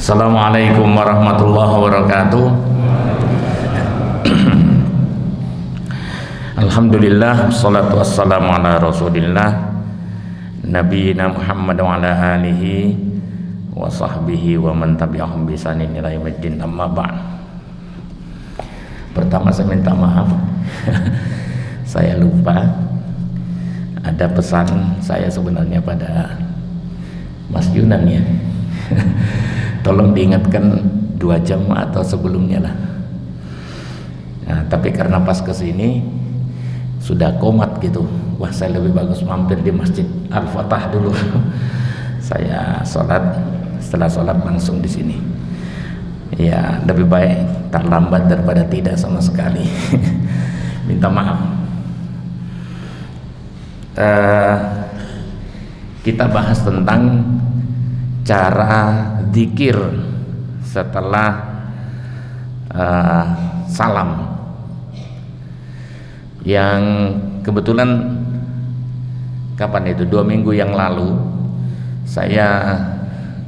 Assalamualaikum warahmatullahi wabarakatuh. Alhamdulillah, wassalatu wassalamu ala rasulillah nabiyina Muhammad wa ala alihi wa sahbihi wa man tabi'ahum bi ihsanin ila yaumiddin, amma ba'd. Pertama saya minta maaf saya lupa ada pesan saya sebenarnya pada Mas Yunan ya. Tolong diingatkan 2 jam atau sebelumnya lah. Nah, tapi karena pas kesini sudah komat gitu, wah saya lebih bagus mampir di Masjid Al-Fatah dulu. Saya sholat, setelah sholat langsung di sini. Ya lebih baik terlambat daripada tidak sama sekali. Minta maaf. Kita bahas tentang cara zikir setelah salam, yang kebetulan kapan itu 2 minggu yang lalu saya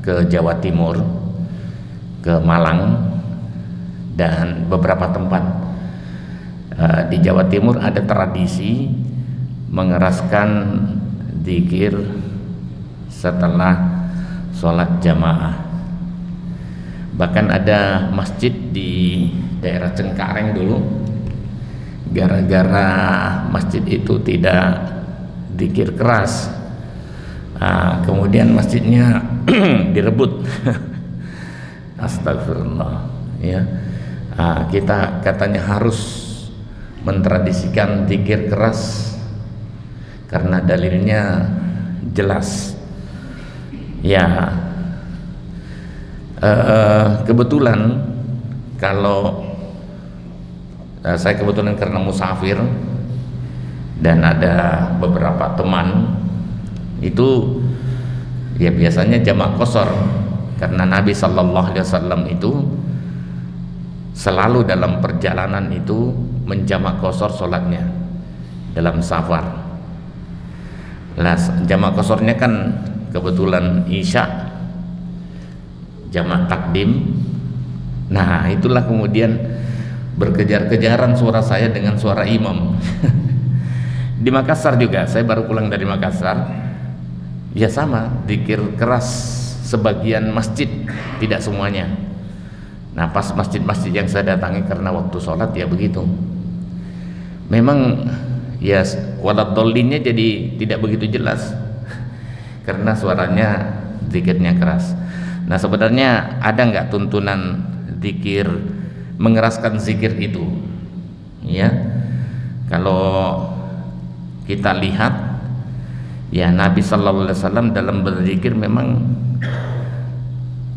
ke Jawa Timur, ke Malang dan beberapa tempat. Di Jawa Timur ada tradisi mengeraskan zikir setelah sholat jamaah. Bahkan ada masjid di daerah Cengkareng dulu, gara-gara masjid itu tidak zikir keras, kemudian masjidnya direbut. Astagfirullah ya. Kita katanya harus mentradisikan zikir keras karena dalilnya jelas. Ya, kebetulan kalau saya kebetulan karena musafir dan ada beberapa teman itu ya biasanya jamak qashar, karena Nabi Sallallahu Alaihi Wasallam itu selalu dalam perjalanan itu menjamak qashar sholatnya dalam safar. Lah jamak qasharnya kan kebetulan isya jamak takdim. Nah itulah kemudian berkejar-kejaran suara saya dengan suara imam. Di Makassar juga, saya baru pulang dari Makassar, ya sama, zikir keras sebagian masjid, tidak semuanya. Nah pas masjid-masjid yang saya datangi karena waktu sholat ya begitu, memang ya waladhdollinnya jadi tidak begitu jelas karena suaranya zikirnya keras. Nah sebenarnya ada nggak tuntunan zikir, mengeraskan zikir itu ya? Kalau kita lihat ya Nabi Sallallahu Alaihi Wasallam dalam berzikir memang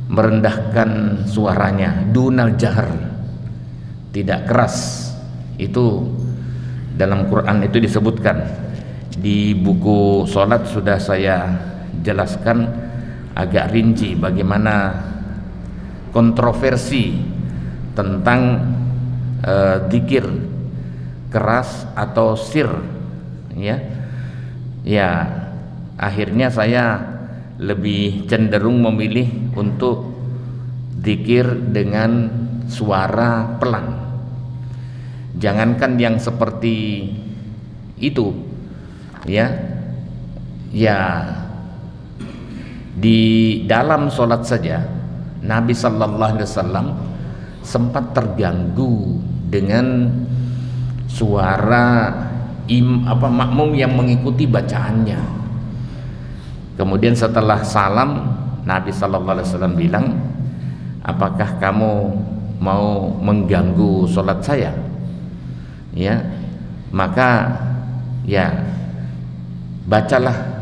merendahkan suaranya, dunal jahr, tidak keras. Itu dalam Quran itu disebutkan. Di buku sholat sudah saya jelaskan agak rinci bagaimana kontroversi tentang zikir keras atau sir ya. Ya akhirnya saya lebih cenderung memilih untuk zikir dengan suara pelan. Jangankan yang seperti itu ya, ya di dalam sholat saja Nabi Sallallahu Alaihi Wasallam sempat terganggu dengan suara makmum yang mengikuti bacaannya. Kemudian setelah salam Nabi Sallallahu Alaihi Wasallam bilang, apakah kamu mau mengganggu sholat saya? Ya, maka ya bacalah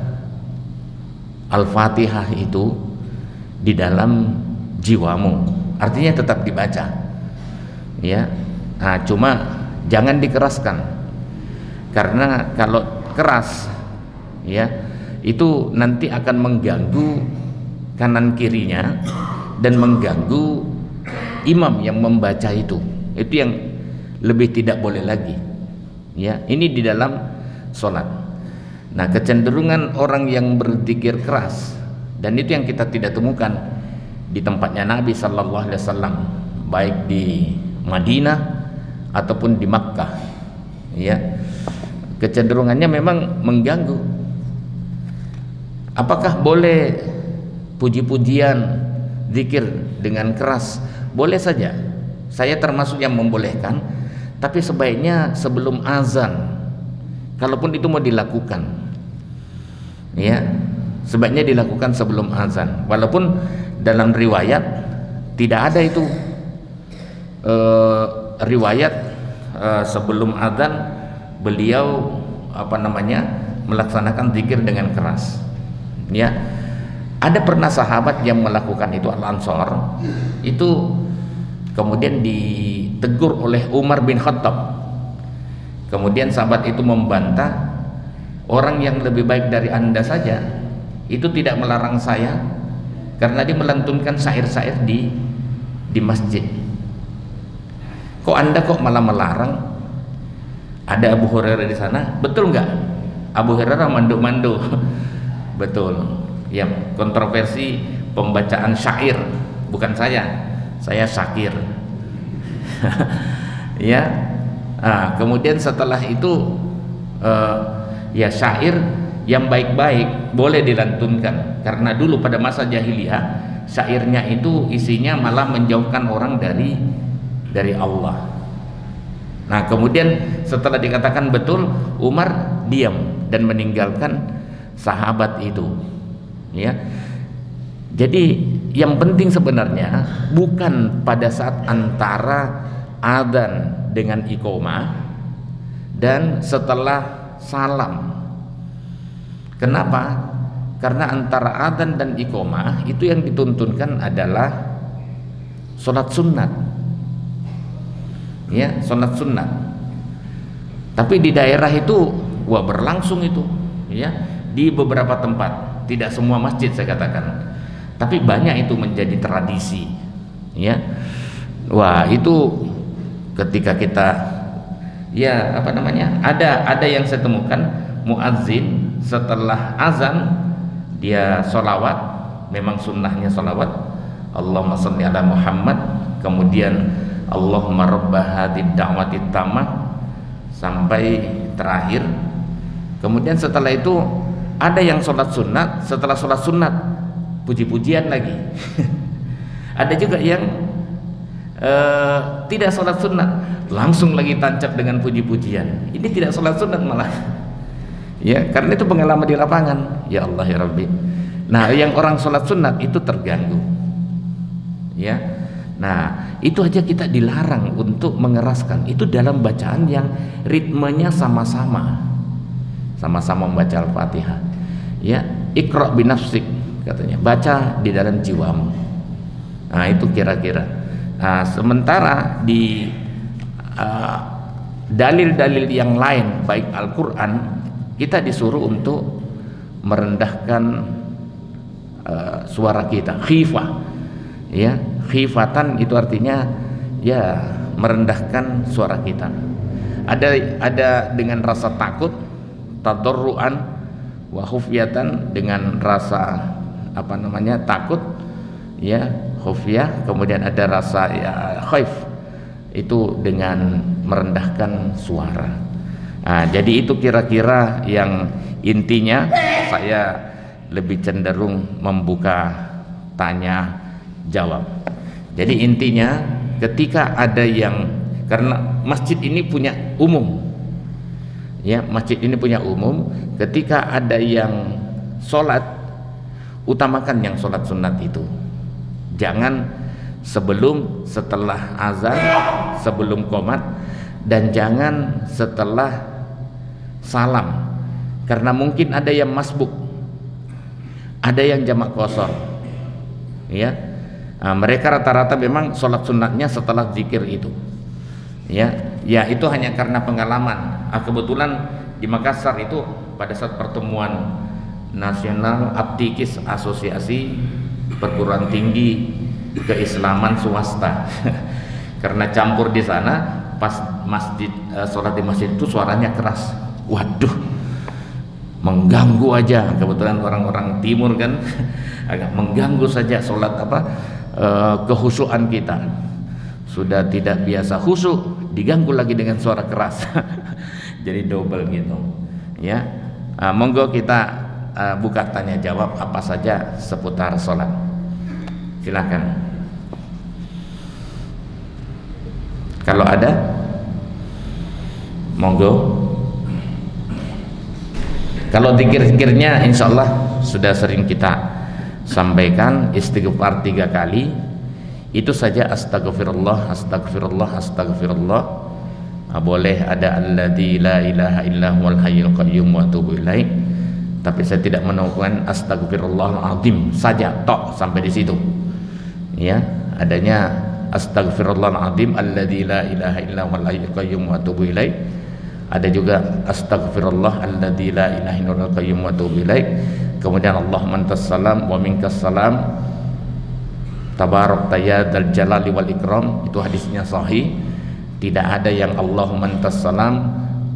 Al-Fatihah itu di dalam jiwamu, artinya tetap dibaca ya. Nah, cuma jangan dikeraskan, karena kalau keras ya itu nanti akan mengganggu kanan kirinya dan mengganggu imam yang membaca itu yang lebih tidak boleh lagi ya. Ini di dalam sholat. Nah kecenderungan orang yang berzikir keras, dan itu yang kita tidak temukan di tempatnya Nabi Sallallahu Alaihi Wasallam, baik di Madinah ataupun di Makkah, ya, kecenderungannya memang mengganggu. Apakah boleh puji-pujian, zikir dengan keras? Boleh saja, saya termasuk yang membolehkan, tapi sebaiknya sebelum azan, kalaupun itu mau dilakukan, ya, sebaiknya dilakukan sebelum azan. Walaupun dalam riwayat tidak ada itu riwayat sebelum azan beliau melaksanakan zikir dengan keras, ya. Ada pernah sahabat yang melakukan itu, Al-Ansor itu, kemudian ditegur oleh Umar bin Khattab. Kemudian sahabat itu membantah, orang yang lebih baik dari anda saja itu tidak melarang saya karena dia melantunkan syair-syair di masjid. Kok anda kok malah melarang? Ada Abu Hurairah di sana, betul nggak? Abu Hurairah mandu-mandu, betul. Ya, kontroversi pembacaan syair, bukan saya syakir. Ya, kemudian setelah itu ya, syair yang baik-baik boleh dilantunkan, karena dulu pada masa jahiliyah syairnya itu isinya malah menjauhkan orang dari Allah. Nah, kemudian setelah dikatakan betul, Umar diam dan meninggalkan sahabat itu, ya. Jadi yang penting sebenarnya bukan pada saat antara adzan dengan iqamah dan setelah salam. Kenapa? Karena antara adzan dan iqamah itu yang dituntunkan adalah sholat sunat, ya, sholat sunat. Tapi di daerah itu berlangsung itu, ya, di beberapa tempat, tidak semua masjid saya katakan, tapi banyak itu menjadi tradisi, ya. Itu ketika kita, ya, ada yang saya temukan, muadzin setelah azan dia sholawat, memang sunnahnya sholawat, Allahumma sholli ala Muhammad, kemudian Allahumma rabba hadid da'wati tammah sampai terakhir. Kemudian setelah itu ada yang sholat sunat, setelah sholat sunat puji-pujian lagi. Ada juga yang tidak sholat sunat, langsung lagi tancap dengan puji-pujian. Ini tidak sholat sunat malah, ya, karena itu pengalaman di lapangan. Ya Allah ya Rabbi. Nah, yang orang sholat sunat itu terganggu, ya. Nah, itu aja kita dilarang untuk mengeraskan. Itu dalam bacaan yang ritmenya sama-sama membaca Al-Fatihah, ya. Iqra binafsik katanya, baca di dalam jiwamu. Nah, itu kira-kira. Nah, sementara di dalil-dalil yang lain, baik Al-Quran, kita disuruh untuk merendahkan suara kita, khifah, ya. Khifatan itu artinya, ya, merendahkan suara kita. Ada dengan rasa takut, tadarruan wa khufyatan, dengan rasa takut, ya, khufyah. Kemudian ada rasa, ya, khaif, itu dengan merendahkan suara. Nah, jadi itu kira-kira yang intinya. Saya lebih cenderung membuka tanya jawab. Jadi intinya, ketika ada yang, karena masjid ini punya umum, ya, masjid ini punya umum, ketika ada yang sholat, utamakan yang sholat sunat itu. Jangan sebelum, setelah azan, sebelum qomat, dan jangan setelah salam, karena mungkin ada yang masbuk, ada yang jamak qashar, ya. Nah, mereka rata-rata memang sholat sunatnya setelah zikir itu, ya. Ya, itu hanya karena pengalaman. Kebetulan di Makassar itu pada saat pertemuan nasional Aptikis, Asosiasi Perguruan Tinggi Keislaman Swasta, karena campur di sana, pas masjid, sholat di masjid itu suaranya keras. Waduh, mengganggu aja. Kebetulan orang-orang timur kan, agak mengganggu saja sholat kehusuan kita. Sudah tidak biasa khusyuk, diganggu lagi dengan suara keras. Jadi double gitu ya. Monggo kita buka tanya jawab apa saja seputar sholat, silakan kalau ada, monggo. Kalau zikir-zikirnya insyaallah sudah sering kita sampaikan. Istighfar 3 kali itu saja, astagfirullah, astagfirullah, astagfirullah. Boleh ada alladzi la ilaha illa huwal hayyul qayyum wa atubu ilaih, tapi saya tidak menemukan astagfirullahal azim saja tok sampai di situ ya. Adanya astagfirullahal azim alladzi la ilaha illa huwal hayyul qayyum wa atubu ilaih. Ada juga astagfirullah alladzi la ilaha illa huwal qayyum wa atubu ilaih. Kemudian Allahumma antas salam wa minkas salam tabarakta ya dzal jalali wal ikram. Itu hadisnya sahih. Tidak ada yang Allahumma antas salam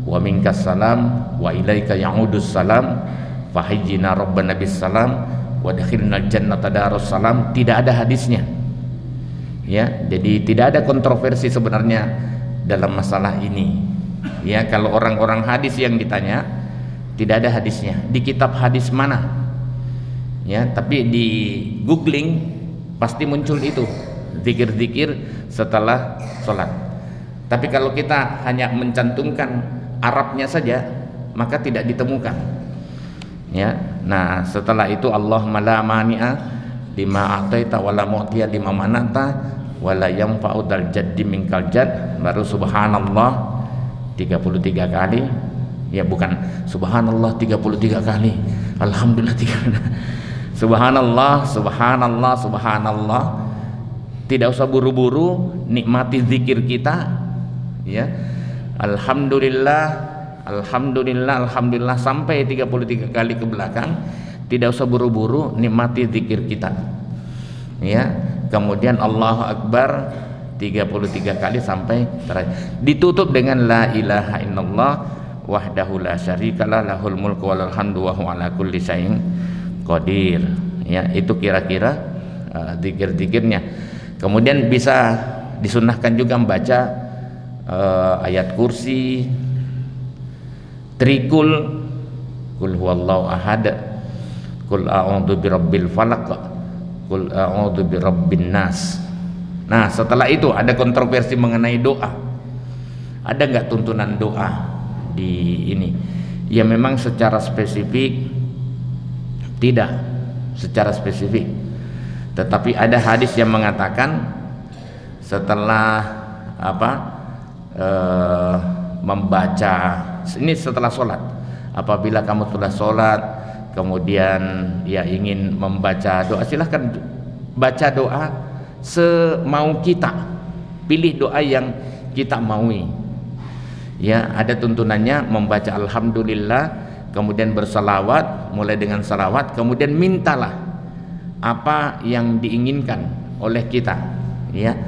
wa minkas salam wa ilaika ya'udus salam fahayyina rabbana bis salam wa dakhilnal jannata darus salam. Tidak ada hadisnya ya. Jadi tidak ada kontroversi sebenarnya dalam masalah ini ya. Kalau orang-orang hadis yang ditanya, tidak ada hadisnya di kitab hadis mana ya, tapi di googling pasti muncul itu zikir-zikir setelah sholat. Tapi kalau kita hanya mencantumkan Arabnya saja, maka tidak ditemukan ya. Nah setelah itu Allahumma la mani'a lima a'taita wa la mu'tiya lima manata wa la yanfa'u dzal jaddi minkal jadd. Baru subhanallah 33 kali ya, bukan subhanallah 33 kali, alhamdulillah 3 subhanallah, subhanallah, subhanallah. Tidak usah buru-buru, nikmati zikir kita ya. Alhamdulillah, alhamdulillah, alhamdulillah sampai 33 kali ke belakang. Tidak usah buru-buru, nikmati zikir kita ya. Kemudian Allahu Akbar 33 kali sampai terakhir. Ditutup dengan la ilaha illallah wahdahu la syarikalah lahul mulku walal hamdu wa huwa ala kulli syai'in qadir ya. Itu kira-kira zikir-zikirnya. Kemudian bisa disunahkan juga membaca ayat kursi, trikul, kul huwallahu ahad, kul a'udzu birabbil falaq, kul a'udzu birabbin nas. Nah setelah itu ada kontroversi mengenai doa. Ada nggak tuntunan doa di ini? Ya memang secara spesifik tidak secara spesifik, tetapi ada hadis yang mengatakan setelah membaca ini setelah sholat, apabila kamu sudah sholat kemudian ya ingin membaca doa, silahkan baca doa semau kita, pilih doa yang kita maui ya. Ada tuntunannya membaca alhamdulillah, kemudian bersalawat, mulai dengan salawat, kemudian mintalah apa yang diinginkan oleh kita ya.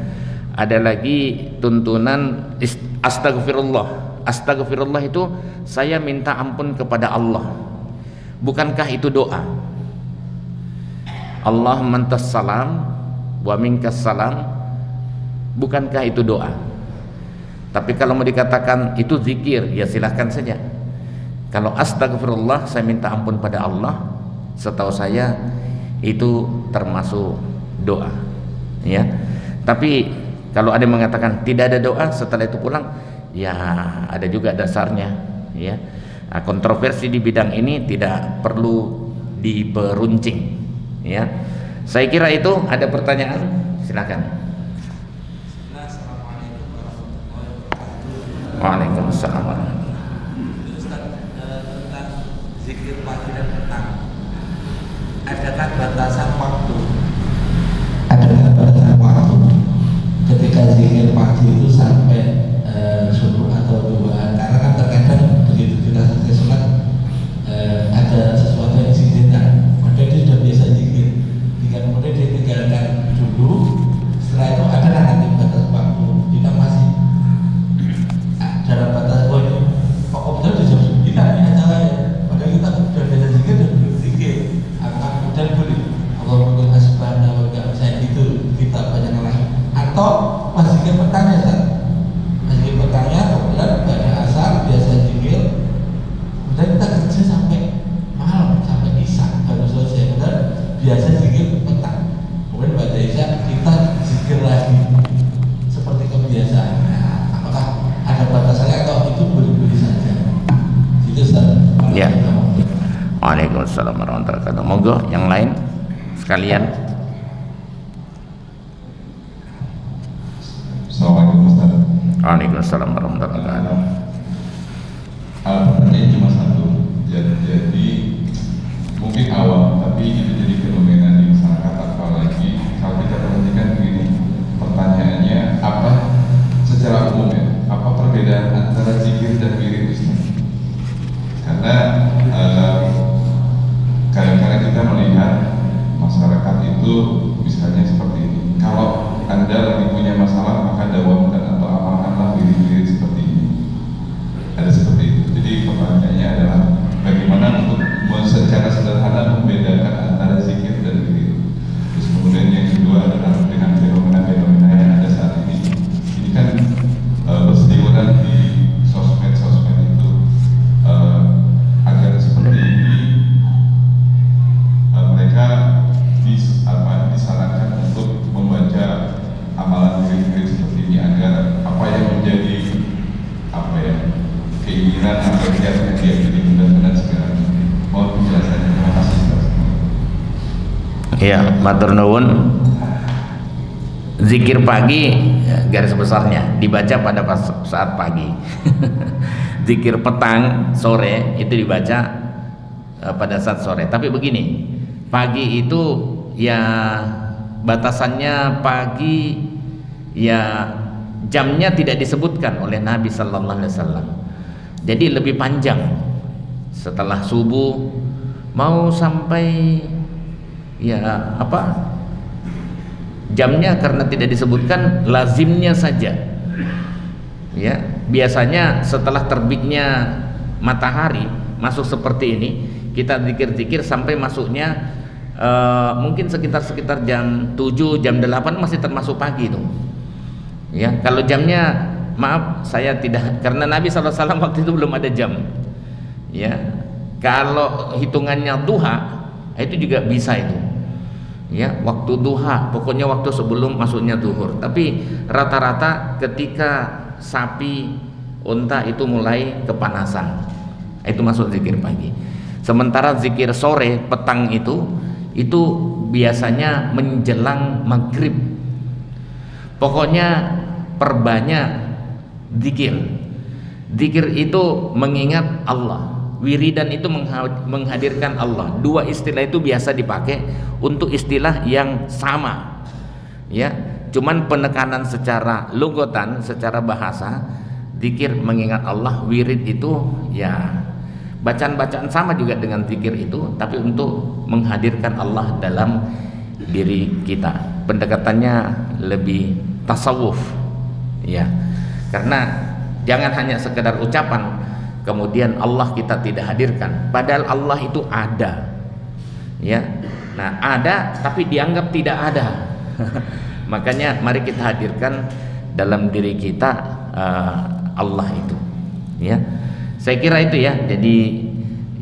Ada lagi tuntunan astagfirullah. Astagfirullah itu saya minta ampun kepada Allah. Bukankah itu doa? Allahumma antas salam wa minkas salam, bukankah itu doa? Tapi kalau mau dikatakan itu zikir, ya silahkan saja. Kalau astagfirullah saya minta ampun pada Allah, setahu saya itu termasuk doa ya. Tapi kalau ada yang mengatakan tidak ada doa setelah itu pulang, ya ada juga dasarnya ya. Nah, kontroversi di bidang ini tidak perlu diperuncing ya. Saya kira itu. Ada pertanyaan, silakan. Waalaikumsalam warahmatullahi wabarakatuh. Tentang zikir pagi dan petang, adakah batasan waktu? Adakah batasan waktu ketika zikir pagi itu sampai subuh atau duha? Karena kan terkadang begitu kita selesai sholat ada sesuatu yang diizinkan, padahal dia sudah biasa zikir, jika kemudian dia tinggalkan dulu, setelah itu ada nanti batas waktu kita masih dalam batas pokok betul di jam 9 ini acaranya, padahal kita sudah biasa zikir dan berzikir. Apakah kemudian boleh Allah mengatakan subhanahu wa ta'ala saya itu Ya. Waalaikumsalam warahmatullahi wabarakatuh. Monggo yang lain sekalian. Assalamualaikum Ustaz. Waalaikumsalam warahmatullahi wabarakatuh. Pertanyaannya cuma satu. Jadi mungkin awam, tapi itu jadi fenomena di masyarakat. Apalagi kalau kita perhatikan begini, pertanyaannya apa secara umum ya? Apa perbedaan antara zikir dan wirid Ustaz? Karena kadang-kadang kita melihat masyarakat itu misalnya seperti ini. Kalau Anda lagi punya masalah, maka dawamkan atau amalkanlah wirid-wirid seperti ini. Ada seperti itu. Jadi pertanyaannya adalah bagaimana untuk secara sederhana membedakan antara zikir dan wirid. Terus kemudian yang kedua adalah dengan fenomena-fenomena yang ada saat ini. Ini kan berseliweran di sosmed-sosmed itu, agar seperti ini mereka disarankan untuk membaca amalan wirid-wirid seperti ini agar apa yang menjadi keinginan agar dia jadi benar-benar segera. Mohon penjelasannya. Terima kasih. Ya, matur nuwun. Zikir pagi garis besarnya dibaca pada saat pagi. Zikir petang, sore itu dibaca pada saat sore. Tapi begini, pagi itu ya batasannya pagi, ya jamnya tidak disebutkan oleh Nabi Sallallahu Alaihi Wasallam. Jadi lebih panjang setelah subuh mau sampai ya apa jamnya karena tidak disebutkan, lazimnya saja ya biasanya setelah terbitnya matahari masuk seperti ini kita zikir-zikir sampai masuknya mungkin sekitar jam 7 jam 8 masih termasuk pagi itu ya. Kalau jamnya maaf saya tidak, karena Nabi SAW waktu itu belum ada jam ya. Kalau hitungannya duha itu juga bisa itu ya, waktu duha pokoknya waktu sebelum masuknya zuhur. Tapi rata-rata ketika sapi unta itu mulai kepanasan itu masuk zikir pagi. Sementara zikir sore petang itu biasanya menjelang maghrib. Pokoknya perbanyak zikir. Zikir itu mengingat Allah, wiridan itu menghadirkan Allah. Dua istilah itu biasa dipakai untuk istilah yang sama ya, cuman penekanan secara logotan, secara bahasa. Zikir mengingat Allah, wirid itu ya bacaan-bacaan sama juga dengan zikir itu, tapi untuk menghadirkan Allah dalam diri kita. Pendekatannya lebih tasawuf ya, karena jangan hanya sekedar ucapan kemudian Allah kita tidak hadirkan, padahal Allah itu ada ya. Nah ada tapi dianggap tidak ada. Makanya mari kita hadirkan dalam diri kita Allah itu ya. Saya kira itu ya. Jadi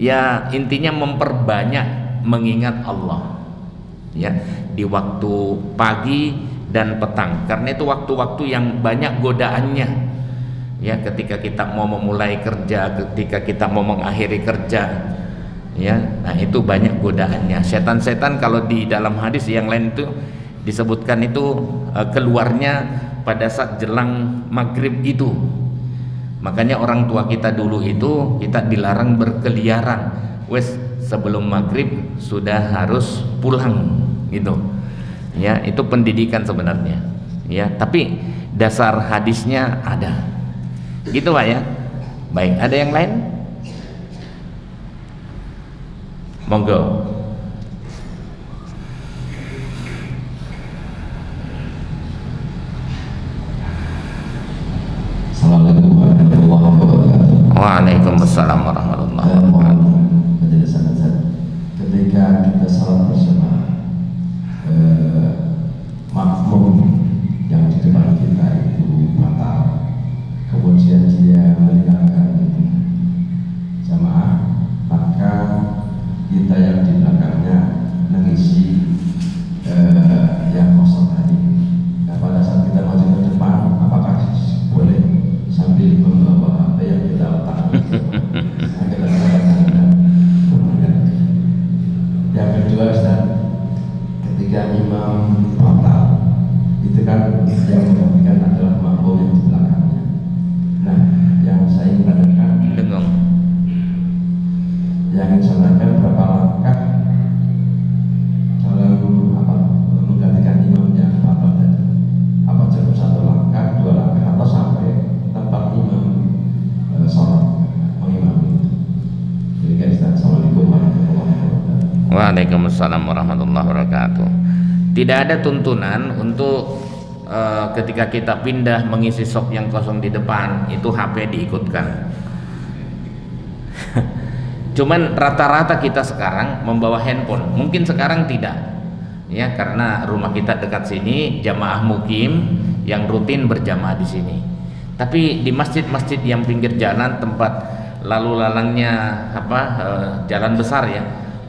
ya intinya memperbanyak mengingat Allah ya di waktu pagi dan petang, karena itu waktu-waktu yang banyak godaannya ya. Ketika kita mau memulai kerja, ketika kita mau mengakhiri kerja ya, nah itu banyak godaannya. Setan-setan kalau di dalam hadis yang lain itu disebutkan itu keluarnya pada saat jelang maghrib itu. Makanya orang tua kita dulu itu kita dilarang berkeliaran, wes sebelum maghrib sudah harus pulang gitu ya. Itu pendidikan sebenarnya ya, tapi dasar hadisnya ada gitu Pak ya. Baik, ada yang lain? Monggo. Assalamualaikum warahmatullahi wabarakatuh. Waalaikumsalam warahmatullahi wabarakatuh. Penjelasan Ustaz, ketika kita salat bersama makmum yang di depan kita itu batal, kemudian dia meninggalkan jamaah, maka kita yang di belakangnya mengisi yang kosong tadi. Nah pada saat kita maju ke depan, apakah boleh sambil membawa apa yang kita letakkan? Waalaikumsalam warahmatullahi wabarakatuh. Tidak ada tuntunan untuk ketika kita pindah mengisi sok yang kosong di depan itu HP diikutkan. Cuman rata-rata kita sekarang membawa handphone. Mungkin sekarang tidak, ya, karena rumah kita dekat sini, jamaah mukim yang rutin berjamaah di sini. Tapi di masjid-masjid yang pinggir jalan, tempat lalu lalangnya jalan besar ya,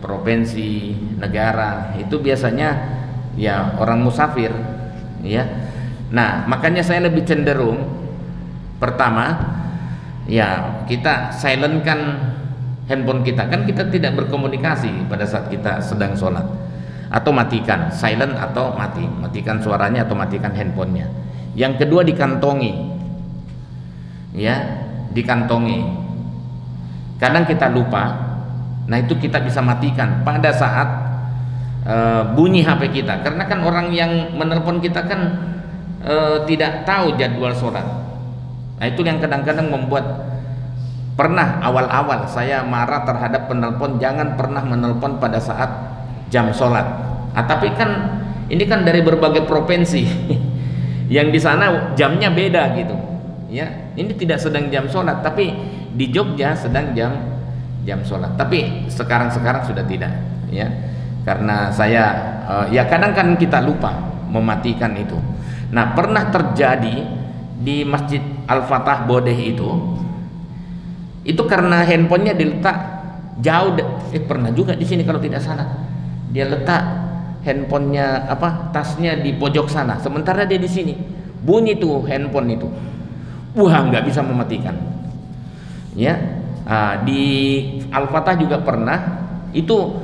provinsi, negara, itu biasanya ya orang musafir, ya. Nah, makanya saya lebih cenderung pertama ya kita silentkan handphone kita, kan kita tidak berkomunikasi pada saat kita sedang sholat, atau matikan, silent atau matikan suaranya atau matikan handphonenya. Yang kedua dikantongi, ya, dikantongi. Kadang kita lupa, nah itu kita bisa matikan pada saat bunyi HP kita, karena kan orang yang menelpon kita kan tidak tahu jadwal sholat. Nah itu yang kadang-kadang membuat. Pernah awal-awal saya marah terhadap penelpon, jangan pernah menelpon pada saat jam sholat. Tapi kan ini kan dari berbagai provinsi, yang di sana jamnya beda gitu, ya. Ini tidak sedang jam sholat, tapi di Jogja sedang jam sholat. Tapi sekarang sudah tidak, ya, karena saya ya kadang kan kita lupa mematikan itu. Nah pernah terjadi di Masjid Al-Fatah Bodeh itu karena handphonenya diletak jauh, pernah juga di sini kalau tidak salah, dia letak handphonenya tasnya di pojok sana, sementara dia di sini bunyi tuh handphone itu, nggak bisa mematikan, ya. Di Al-Fatah juga pernah itu,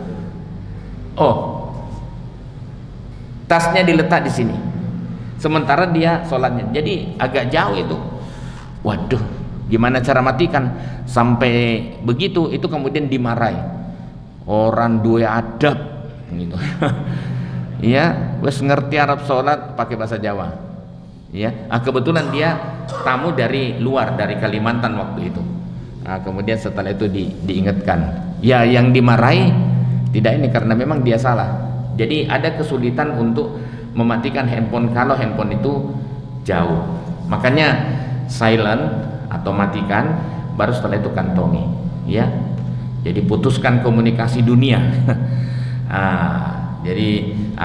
tasnya diletak di sini, sementara dia sholatnya, jadi agak jauh itu, waduh. Gimana cara matikan sampai begitu? Itu kemudian dimarahi orang dua adab gitu. Ya, wes ngerti Arab sholat pakai bahasa Jawa, ya. Kebetulan dia tamu dari luar, dari Kalimantan waktu itu. Kemudian setelah itu diingatkan, ya yang dimarahi tidak ini karena memang dia salah. Jadi ada kesulitan untuk mematikan handphone kalau handphone itu jauh. Makanya silent atau matikan, baru setelah itu kantongi, ya. Jadi putuskan komunikasi dunia. Jadi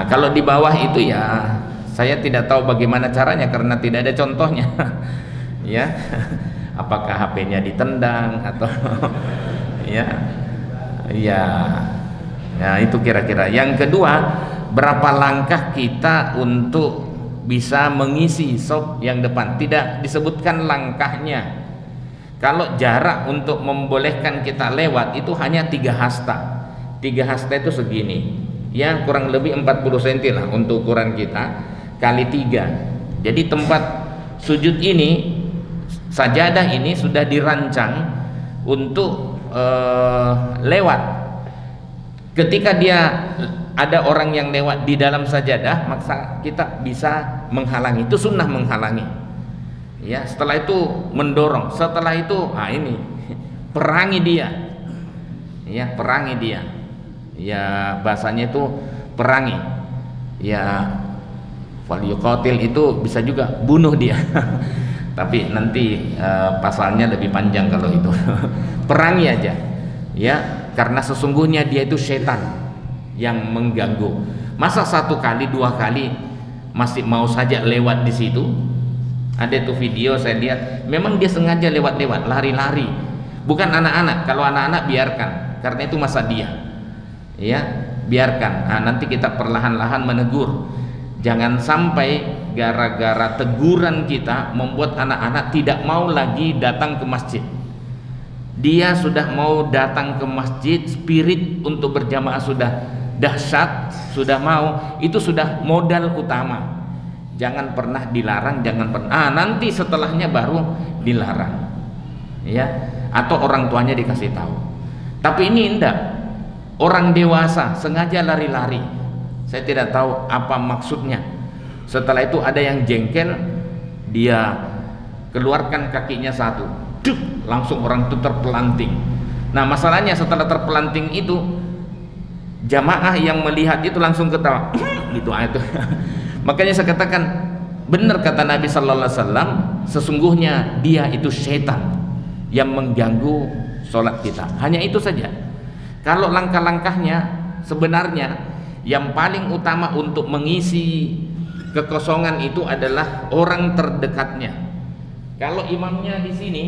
kalau di bawah itu ya saya tidak tahu bagaimana caranya karena tidak ada contohnya. Ya, apakah HP-nya ditendang atau ya itu kira-kira. Yang kedua, berapa langkah kita untuk bisa mengisi sop yang depan? Tidak disebutkan langkahnya. Kalau jarak untuk membolehkan kita lewat itu hanya 3 hasta. 3 hasta itu segini, ya, kurang lebih 40 cm lah untuk ukuran kita, kali 3. Jadi tempat sujud ini, sajadah ini sudah dirancang untuk lewat. Ketika dia ada orang yang lewat di dalam sajadah, maka kita bisa menghalangi. Itu sunnah menghalangi, ya. Setelah itu mendorong, setelah itu ini perangi dia, ya, perangi dia, ya, bahasanya itu perangi, ya. Falyuqatil itu bisa juga bunuh dia. Tapi nanti pasalnya lebih panjang kalau itu. Perangi aja, ya, karena sesungguhnya dia itu setan yang mengganggu. Masa 1 kali 2 kali masih mau saja lewat di situ? Ada tuh video saya lihat, memang dia sengaja lewat-lewat, lari-lari. Bukan anak-anak. Kalau anak-anak biarkan, karena itu masa dia, ya, biarkan. Nanti kita perlahan-lahan menegur. Jangan sampai gara-gara teguran kita membuat anak-anak tidak mau lagi datang ke masjid. Dia sudah mau datang ke masjid, spirit untuk berjamaah sudah dahsyat, sudah mau, itu sudah modal utama. Jangan pernah dilarang, jangan pernah nanti setelahnya baru dilarang, ya, atau orang tuanya dikasih tahu. Tapi ini enggak, orang dewasa sengaja lari-lari, saya tidak tahu apa maksudnya. Setelah itu ada yang jengkel, dia keluarkan kakinya 1, langsung orang itu terpelanting. Nah masalahnya setelah terpelanting itu Jamaah yang melihat itu langsung ketawa gitu itu. Makanya saya katakan benar kata Nabi sallallahu alaihi wasallam, sesungguhnya dia itu setan yang mengganggu sholat kita. Hanya itu saja. Kalau langkah-langkahnya sebenarnya yang paling utama untuk mengisi kekosongan itu adalah orang terdekatnya. Kalau imamnya di sini,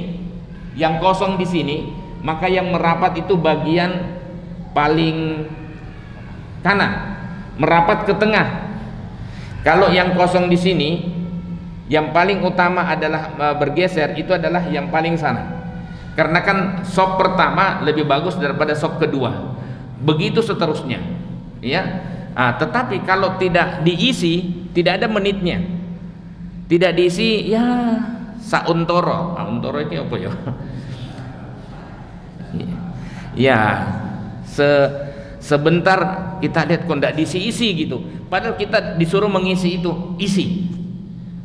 yang kosong di sini, maka yang merapat itu bagian paling kanan, merapat ke tengah. Kalau yang kosong di sini, yang paling utama adalah bergeser, itu adalah yang paling sana. Karena kan sop pertama lebih bagus daripada sop kedua. Begitu seterusnya. Ya. Tetapi kalau tidak diisi, tidak ada menitnya. Tidak diisi, ya sauntoro. Untoro itu apa ya? Ya, sebentar kita lihat kok tidak diisi-isi gitu. Padahal kita disuruh mengisi itu, isi.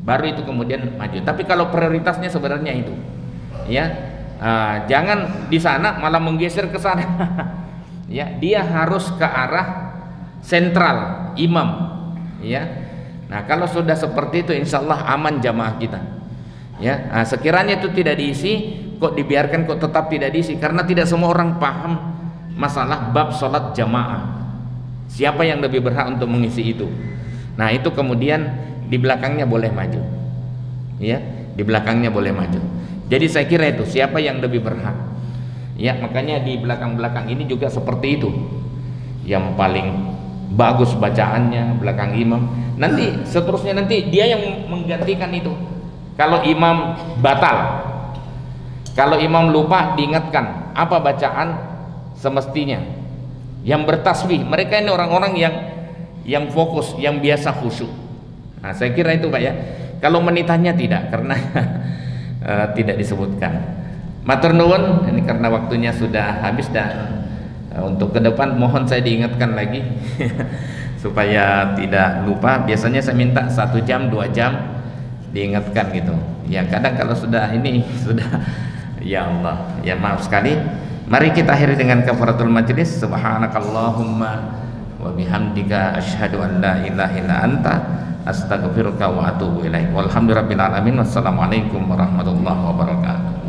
Baru itu kemudian maju. Tapi kalau prioritasnya sebenarnya itu, ya, jangan di sana malah menggeser ke sana. Ya, dia harus ke arah sentral imam. Ya, nah kalau sudah seperti itu, insya Allah aman jamaah kita. Ya, sekiranya itu tidak diisi, kok dibiarkan kok tetap tidak diisi? Karena tidak semua orang paham masalah bab sholat jamaah. Siapa yang lebih berhak untuk mengisi itu? Nah itu kemudian di belakangnya boleh maju. Ya, di belakangnya boleh maju. Jadi saya kira itu siapa yang lebih berhak. Ya, makanya di belakang-belakang ini juga seperti itu. Yang paling bagus bacaannya belakang imam. Nanti seterusnya nanti dia yang menggantikan itu. Kalau imam batal, kalau imam lupa, diingatkan apa bacaan semestinya. Yang bertasbih, mereka ini orang-orang yang fokus, yang biasa khusyuk. Nah, saya kira itu Pak ya. Kalau menitannya tidak, karena tidak disebutkan. Matur nuwun, ini karena waktunya sudah habis dan untuk ke depan mohon saya diingatkan lagi supaya tidak lupa. Biasanya saya minta 1 jam 2 jam diingatkan gitu. Ya kadang kalau sudah ini sudah ya Allah, ya maaf sekali. Mari kita akhiri dengan kafaratul majlis. Subhanakallahumma wa bihamdika asyhadu an la ilaha illa anta astaghfiruka wa atubu ilaik. Walhamdulillahirabbil alamin. Wassalamualaikum warahmatullahi wabarakatuh.